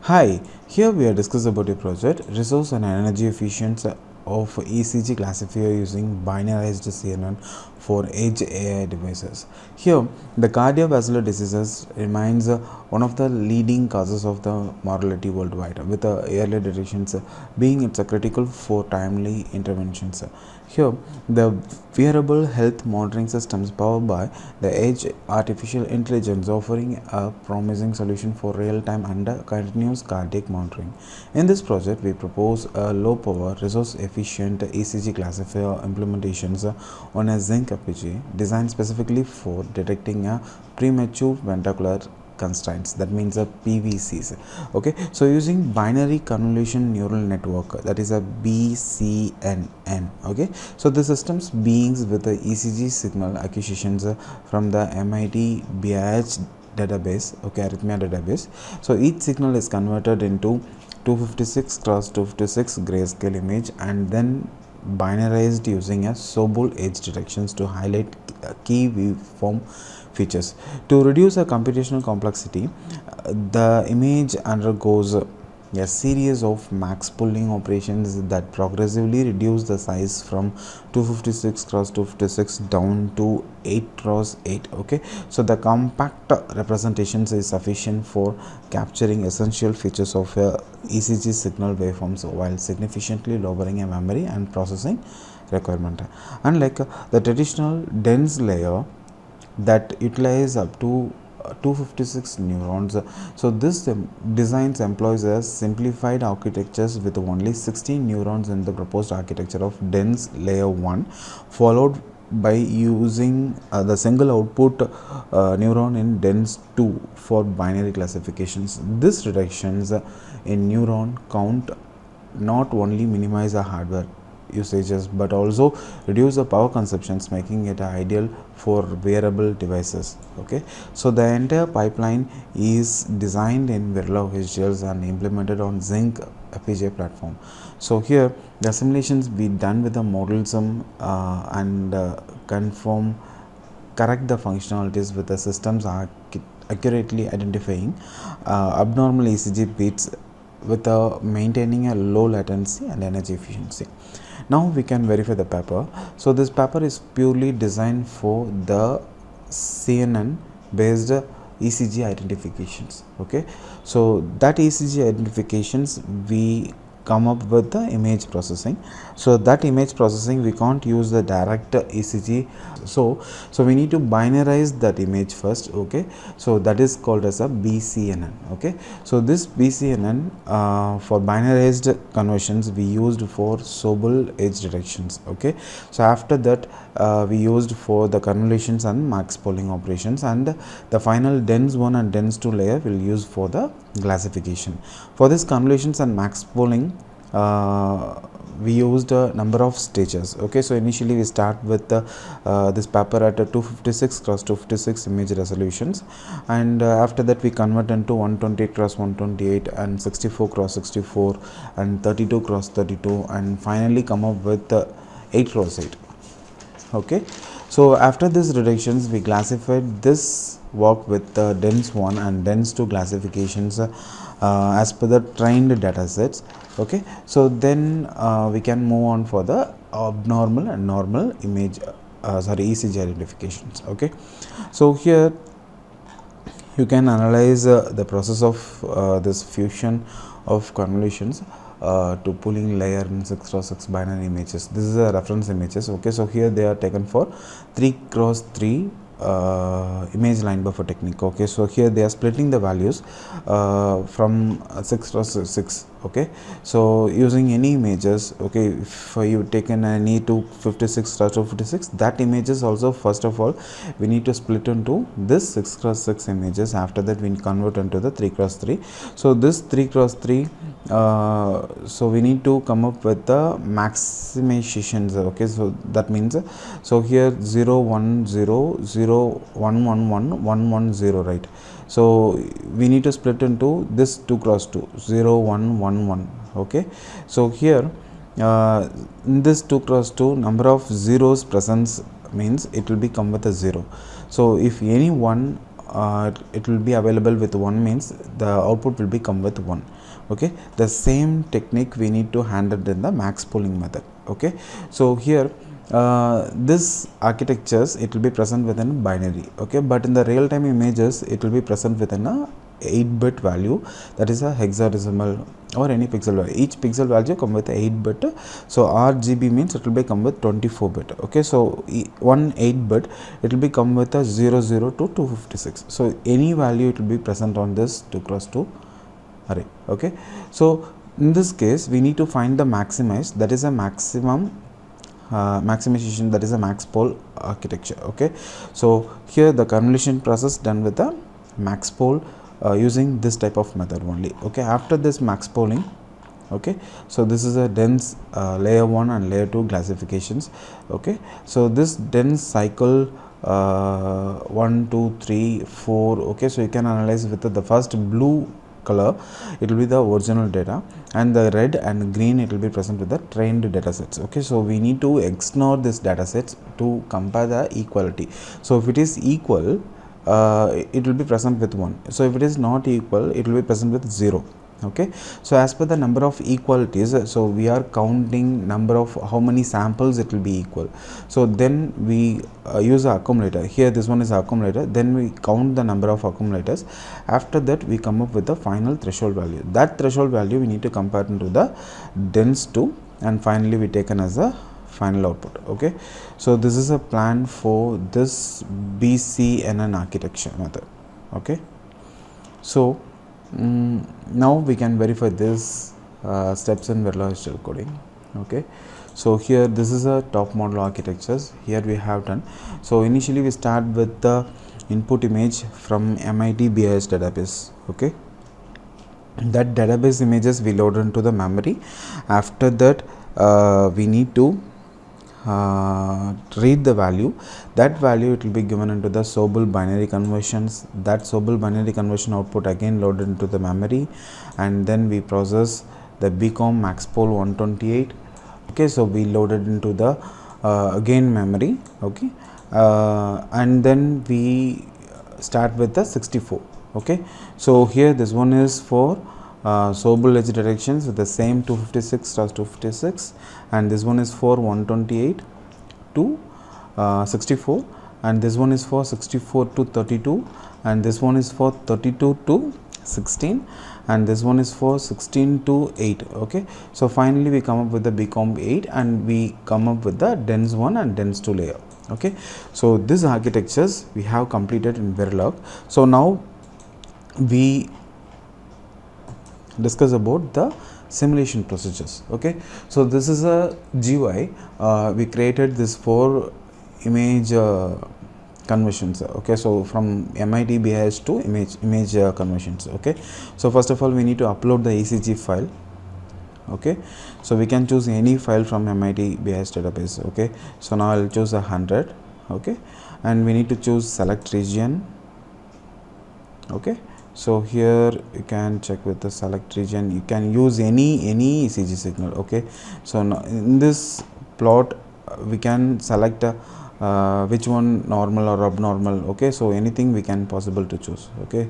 Hi, here we are discussing about a project resource and energy efficiency of ECG classifier using binarized CNN for edge AI devices. Here, the cardiovascular diseases remains one of the leading causes of the mortality worldwide, with early detections being it's critical for timely interventions. Here, the wearable health monitoring systems powered by the edge artificial intelligence offering a promising solution for real-time and continuous cardiac monitoring. In this project, we propose a low-power, resource-efficient ECG classifier implementations on a zinc FPGA designed specifically for detecting a premature ventricular constraints, that means a PVCs. Okay, so using binary convolution neural network, that is a BCNN. Okay, so the systems beings with the ECG signal acquisitions from the MIT BIH database, okay, arrhythmia database. So each signal is converted into 256 cross 256 grayscale image and then binarized using a Sobol edge detections to highlight key waveform features. To reduce the computational complexity, the image undergoes a series of max pooling operations that progressively reduce the size from 256 cross 256 down to 8 cross 8. Okay, so the compact representations is sufficient for capturing essential features of ECG signal waveforms while significantly lowering a memory and processing requirement. Unlike the traditional dense layer that utilize up to 256 neurons, so this designs employs a simplified architectures with only 16 neurons in the proposed architecture of dense layer 1, followed by using the single output neuron in dense 2 for binary classifications. This reductions in neuron count not only minimize the hardware usages but also reduce the power consumptions, making it ideal for wearable devices. Okay, so the entire pipeline is designed in Verilog HDLs and implemented on Zinc FPGA platform. So here the simulations be done with the models and correct the functionalities with the systems accurately identifying abnormal ECG beats with maintaining a low latency and energy efficiency. Now we can verify the paper. So this paper is purely designed for the CNN based ECG identifications. Okay, so that ECG identifications we come up with the image processing. So that image processing we can't use the direct ECG, so we need to binarize that image first. Okay, so that is called as a BCNN. Okay, so this BCNN for binarized conversions we used for Sobol edge detections. Okay, so after that we used for the convolutions and max pooling operations, and the final dense 1 and dense 2 layer will use for the classification. For this convolutions and max pooling we used a number of stages. Okay, so initially we start with this paper at a 256 cross 256 image resolutions, and after that we convert into 128 cross 128 and 64 cross 64 and 32 cross 32, and finally come up with 8 cross 8. Okay, so after these reductions we classified this work with dense 1 and dense 2 classifications as per the trained data sets. Okay, so then we can move on for the abnormal and normal image ECG identifications. Okay, so here you can analyze the process of this fusion of convolutions to pooling layer in 6 cross 6 binary images. This is a reference images. Okay, so here they are taken for 3 cross 3 image line buffer technique. Okay, so here they are splitting the values from 6 cross 6. Okay, so using any images, okay, if you taken any 256 cross 256, that images also first of all we need to split into this 6 cross 6 images. After that we convert into the 3 cross 3. So this 3 cross 3 so we need to come up with the maximizations. Okay, so that means so here 0 1 0 0 1 1 1 1 1 0, right? So we need to split into this 2 cross 2 0 1 1 1. Okay, so here in this 2 cross 2 number of zeros presence means it will be come with a 0. So if any one it will be available with 1 means the output will be come with 1. Okay, the same technique we need to handle in the max pooling method. Okay, so here this architectures, it will be present within binary. Okay, but in the real time images it will be present within a 8-bit value, that is a hexadecimal or any pixel value. Each pixel value come with 8-bit. So RGB means it will be come with 24-bit. okay, so one 8-bit, it will be come with a 00 to 256. so any value it will be present on this 2x2 array. Okay, so in this case we need to find the maximize, that is a maximum maximization, that is a max pole architecture. Okay, so here the convolution process done with the max pole using this type of method only. Okay, after this max polling, okay, so this is a dense layer 1 and layer 2 classifications. Okay, so this dense cycle 1 2 3 4. okay, so you can analyze with the first blue color, it will be the original data, and the red and green, it will be present with the trained data sets. Okay, so we need to ignore this data sets to compare the equality. So if it is equal, it will be present with 1. so if it is not equal, it will be present with 0. okay, so as per the number of equalities, so we are counting number of how many samples it will be equal. So then we use a accumulator. Here this one is accumulator, then we count the number of accumulators. After that we come up with the final threshold value. That threshold value we need to compare into the dense 2, and finally we taken as a final output. Okay, so this is a plan for this BCNN architecture method. Okay, so now we can verify this steps in Binarized coding. Okay, so here this is a top model architectures. Here we have done. So initially we start with the input image from MIT Binarized database. Okay, that database images we load into the memory. After that we need to read the value. That value it will be given into the Sobel binary conversions. That Sobel binary conversion output again loaded into the memory, and then we process the BCOM max pole 128. okay, so we loaded into the again memory. Okay, and then we start with the 64. okay, so here this one is for Sobel edge directions with the same 256/256, and this one is for 128 to 64, and this one is for 64 to 32, and this one is for 32 to 16, and this one is for 16 to 8. okay, so finally we come up with the BCOM 8, and we come up with the dense 1 and dense 2 layer. Okay, so these architectures we have completed in Verilog. So now we discuss about the simulation procedures. Okay, so this is a GUI. We created this for image conversions. Okay, so from MIT Binarized to image conversions. Okay, so first of all we need to upload the ECG file. Okay, so we can choose any file from MIT Binarized database. Okay, so now I'll choose 100. Okay, and we need to choose select region. Okay, so here you can check with the select region. You can use any ECG signal. Okay, so now in this plot we can select which one, normal or abnormal. Okay, so anything we can possible to choose. Okay,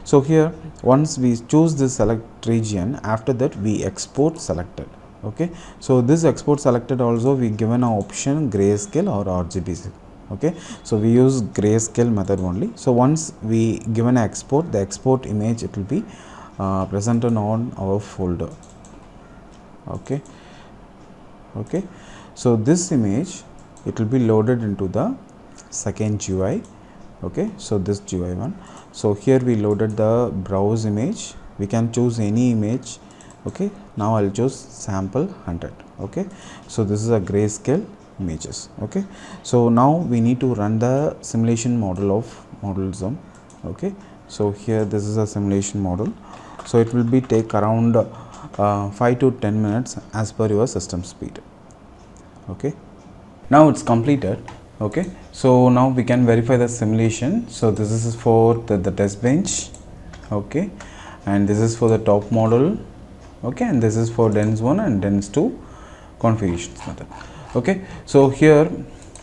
so here once we choose this select region, after that we export selected. Okay, so this export selected also we given an option grayscale or RGB. Okay, so we use grayscale method only. So once we given an export, the export image it will be presented on our folder. Okay, okay, so this image it will be loaded into the second GUI. Okay, so this GUI one. So here we loaded the browse image. We can choose any image. Okay, now I'll choose sample 100. Okay, so this is a grayscale images. Okay, so now we need to run the simulation model of modelism. Okay, so here this is a simulation model. So it will be take around 5 to 10 minutes as per your system speed. Okay, now it's completed. Okay, so now we can verify the simulation. So this is for the test bench. Okay, and this is for the top model. Okay, and this is for dense 1 and dense 2 configurations method. Okay, so here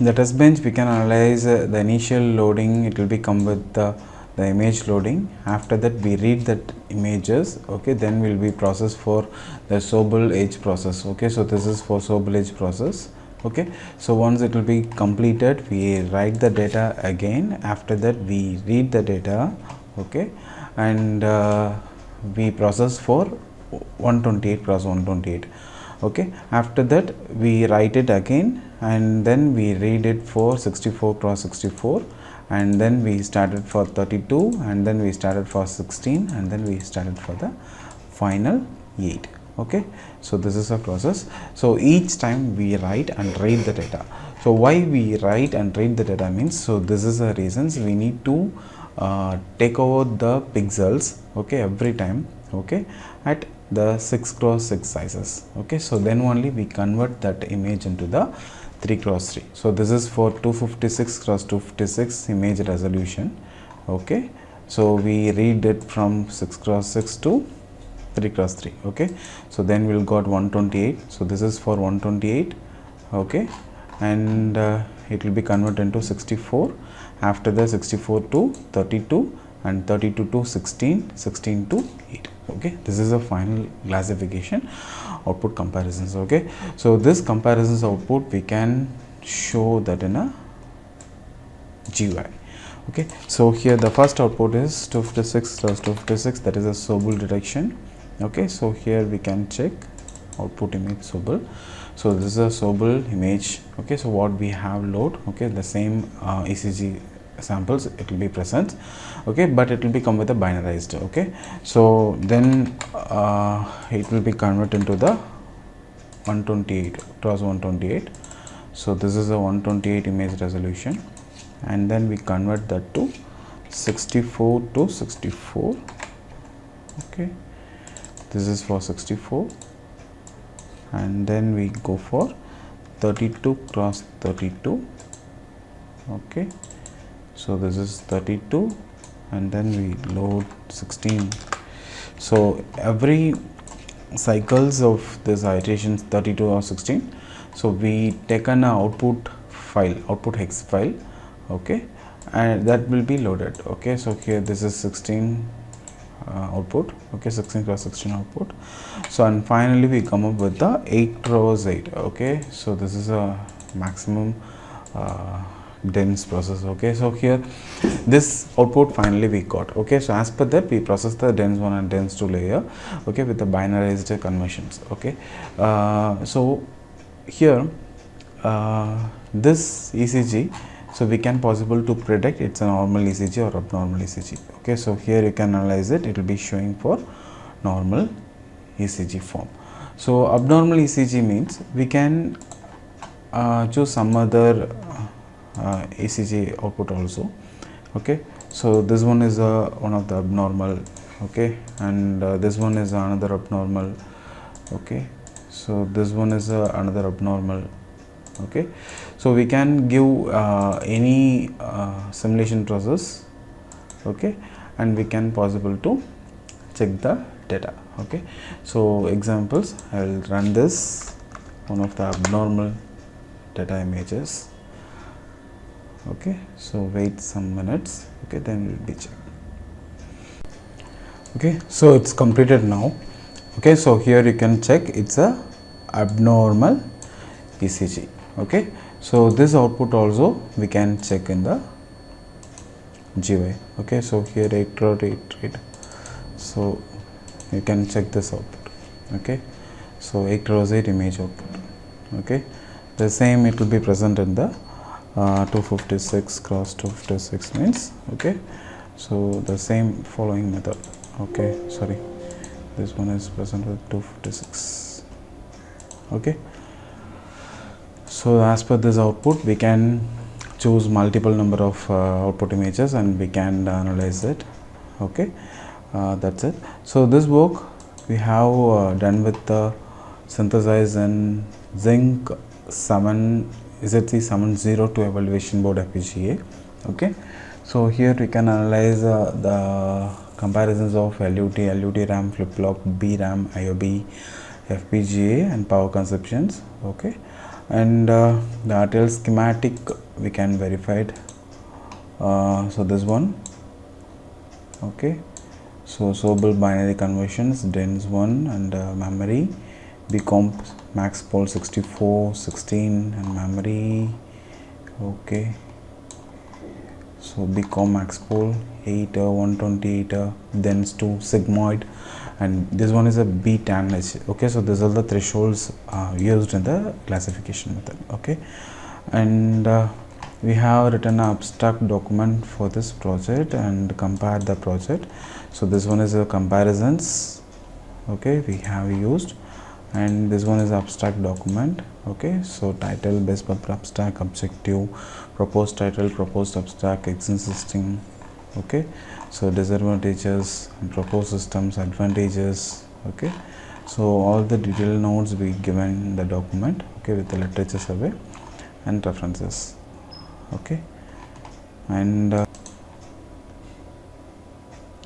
the test bench we can analyze the initial loading. It will be come with the the image loading. After that we read that images, okay, then will be processed for the Sobel edge process. Okay, so this is for Sobel edge process. Okay, so once it will be completed, we write the data again. After that we read the data, okay, and we process for 128 cross 128. Okay, after that we write it again, and then we read it for 64 cross 64, and then we started for 32, and then we started for 16, and then we started for the final 8. Okay, so this is a process. So each time we write and read the data. So why we write and read the data means, so this is the reasons we need to take over the pixels, okay, every time, okay, at the 6 cross 6 sizes. Okay, so then only we convert that image into the 3 cross 3. So this is for 256 cross 256 image resolution. Okay, so we read it from 6 cross 6 to 3 cross 3. Okay, so then we'll got 128. So this is for 128. Okay, and it will be converted into 64. After the 64 to 32, and 32 to 16, 16 to 8. Okay, this is a final classification output comparisons. Okay, so this comparisons output we can show that in a GUI. Okay, so here the first output is 256 cross 256, that is a Sobel detection. Okay, so here we can check output image Sobel. So this is a Sobel image. Okay, so what we have load, okay, the same ECG samples it will be present, okay, but it will be come with a binarized. Okay, so then it will be converted into the 128 cross 128. So this is a 128 image resolution, and then we convert that to 64 to 64. Okay, this is for 64, and then we go for 32 cross 32. Okay, so this is 32, and then we load 16. So every cycles of this iterations 32 or 16, so we take an output file, output hex file. Okay, and that will be loaded. Okay, so here this is 16 output. Okay, 16 cross 16 output. So and finally we come up with the 8 cross 8. Okay, so this is a maximum dense process. Okay, so here this output finally we got. Okay, so as per that we process the dense 1 and dense 2 layer, okay, with the binarized conversions. Okay, so here this ECG, so we can possible to predict it's a normal ECG or abnormal ECG. Okay, so here you can analyze it, it will be showing for normal ECG form. So abnormal ECG means we can choose some other ECG output also. Okay, so this one is one of the abnormal. Okay, and this one is another abnormal. Okay, so this one is another abnormal. Okay, so we can give any simulation process. Okay, and we can possible to check the data. Okay, so examples, I will run this one of the abnormal data images. Okay, so wait some minutes. Okay, then we will be checking. Okay, so it's completed now. Okay, so here you can check it's a abnormal ECG. Okay, so this output also we can check in the GUI. Okay, so here 8 row 8 read, so you can check this output. Okay, so 8 rows 8 image output. Okay, the same it will be present in the 256 cross 256 means. Okay, so the same following method. Okay, sorry, this one is present with 256. Okay, so as per this output we can choose multiple number of output images and we can analyze it. Okay, that's it. So this work we have done with the synthesized and zinc 7 ZC702 evaluation board FPGA. Okay, so here we can analyze the comparisons of LUT, LUT RAM flip-flop, BRAM, IOB, FPGA and power consumptions. Okay, and the RTL schematic we can verify it. So this one, Okay, so Sobel binary conversions, dense 1 and memory, bcomp max pol 64 16 and memory. Okay, so bcom max pol 8 128 dense 2 sigmoid, and this one is a b tan h. Okay, so these are the thresholds used in the classification method. Okay, and we have written an abstract document for this project and compared the project. So this one is a comparisons. Okay, we have used, and this one is abstract document. Okay, so title, best purpose abstract, objective, proposed title, proposed abstract, existing. Okay, so disadvantages, proposed systems, advantages. Okay, so all the detailed notes we given in the document. Okay, with the literature survey and references. Okay, and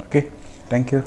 okay, thank you.